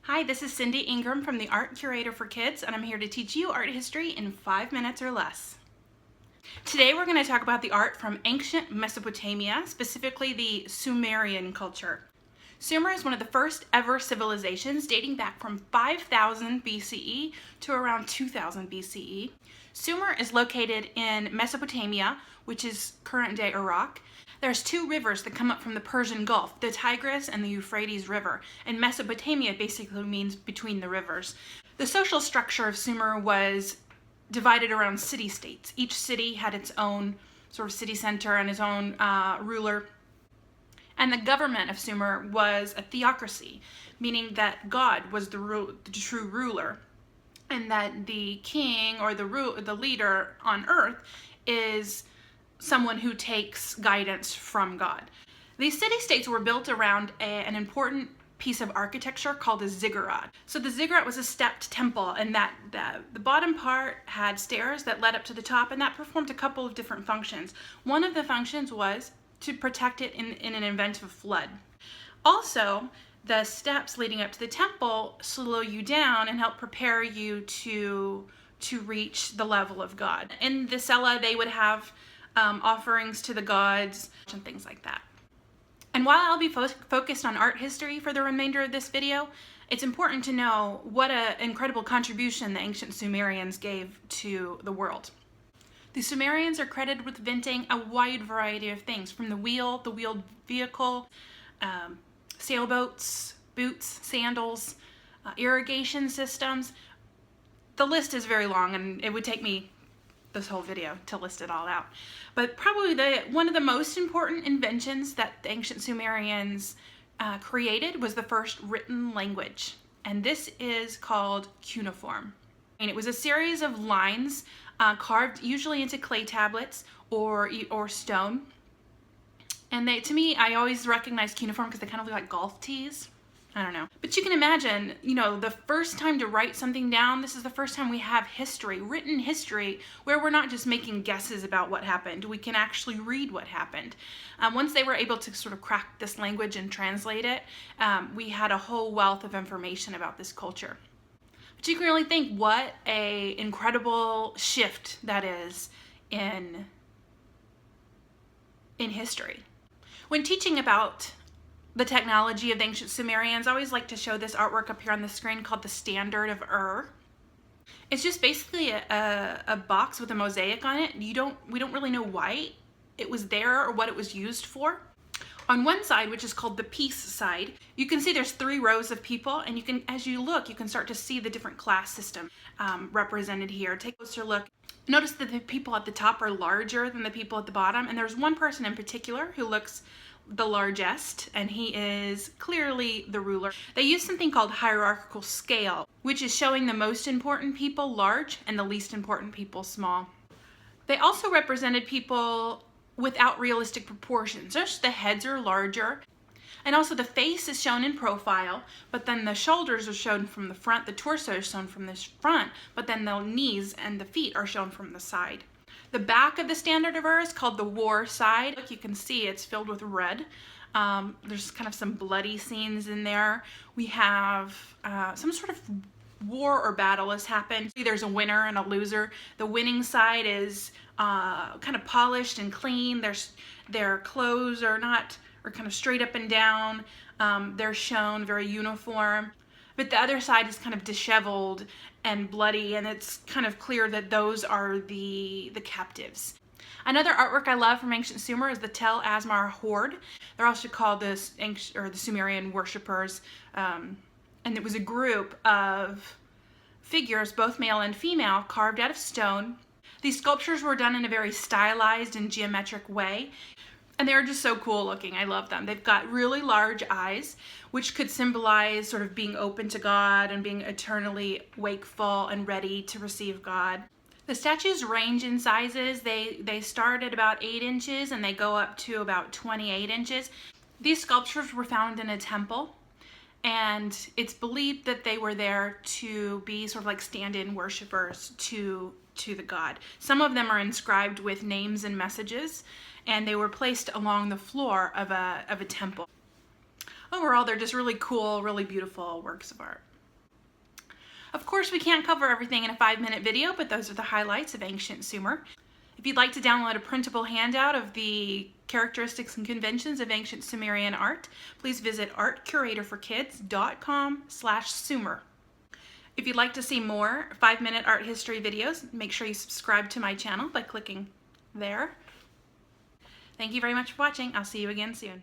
Hi, this is Cindy Ingram from the Art Curator for Kids, and I'm here to teach you art history in 5 minutes or less. Today we're going to talk about the art from ancient Mesopotamia, specifically the Sumerian culture. Sumer is one of the first ever civilizations dating back from 5000 BCE to around 2000 BCE. Sumer is located in Mesopotamia, which is current-day Iraq. There's two rivers that come up from the Persian Gulf, the Tigris and the Euphrates River, and Mesopotamia basically means between the rivers. The social structure of Sumer was divided around city-states. Each city had its own sort of city center and its own ruler. And the government of Sumer was a theocracy, meaning that God was the true ruler, and that the king or the leader on earth is someone who takes guidance from God. These city-states were built around an important piece of architecture called a ziggurat. So the ziggurat was a stepped temple, and that the bottom part had stairs that led up to the top, and that performed a couple of different functions. One of the functions was to protect it in an event of flood. Also, the steps leading up to the temple slow you down and help prepare you to reach the level of God. In the cella, they would have offerings to the gods and things like that. And while I'll be focused on art history for the remainder of this video, it's important to know what an incredible contribution the ancient Sumerians gave to the world. The Sumerians are credited with inventing a wide variety of things, from the wheeled vehicle, sailboats, boots, sandals, irrigation systems. The list is very long, and it would take me this whole video to list it all out. But probably one of the most important inventions that the ancient Sumerians created was the first written language, and this is called cuneiform. And it was a series of lines carved usually into clay tablets or stone. And to me, I always recognize cuneiform because they kind of look like golf tees. I don't know. But you can imagine, the first time to write something down, this is the first time we have history, written history, where we're not just making guesses about what happened. We can actually read what happened. Once they were able to sort of crack this language and translate it, we had a whole wealth of information about this culture. But you can really think what an incredible shift that is in history. When teaching about the technology of the ancient Sumerians, I always like to show this artwork up here on the screen called the Standard of Ur. It's just basically a box with a mosaic on it. We don't really know why it was there or what it was used for. On one side, which is called the peace side, you can see there's 3 rows of people, and you can, as you look, you can start to see the different class system represented here. Take a closer look. Notice that the people at the top are larger than the people at the bottom, and there's one person in particular who looks the largest, and he is clearly the ruler. They use something called hierarchical scale, which is showing the most important people large and the least important people small. They also represented people without realistic proportions. Just the heads are larger, and also the face is shown in profile, but then the shoulders are shown from the front, the torso is shown from the front, but then the knees and the feet are shown from the side. The back of the Standard of Ur is called the war side. Like you can see, it's filled with red. There's kind of some bloody scenes in there. We have some sort of war or battle has happened. There's a winner and a loser. The winning side is kind of polished and clean. Their clothes are kind of straight up and down. They're shown very uniform. But the other side is kind of disheveled and bloody, and it's kind of clear that those are the captives. Another artwork I love from ancient Sumer is the Tel Asmar Horde. They're also called the Sumerian worshippers, and it was a group of figures, both male and female, carved out of stone. These sculptures were done in a very stylized and geometric way, and they're just so cool looking. I love them. They've got really large eyes, which could symbolize sort of being open to God and being eternally wakeful and ready to receive God. The statues range in sizes. They start at about 8 inches and they go up to about 28 inches. These sculptures were found in a temple, and it's believed that they were there to be sort of like stand-in worshipers to the god. Some of them are inscribed with names and messages, and they were placed along the floor of a temple. Overall, they're just really cool, really beautiful works of art. Of course, we can't cover everything in a 5-minute video, but those are the highlights of ancient Sumer. If you'd like to download a printable handout of the characteristics and conventions of ancient Sumerian art, please visit artcuratorforkids.com/Sumer. If you'd like to see more 5-minute art history videos, make sure you subscribe to my channel by clicking there. Thank you very much for watching. I'll see you again soon.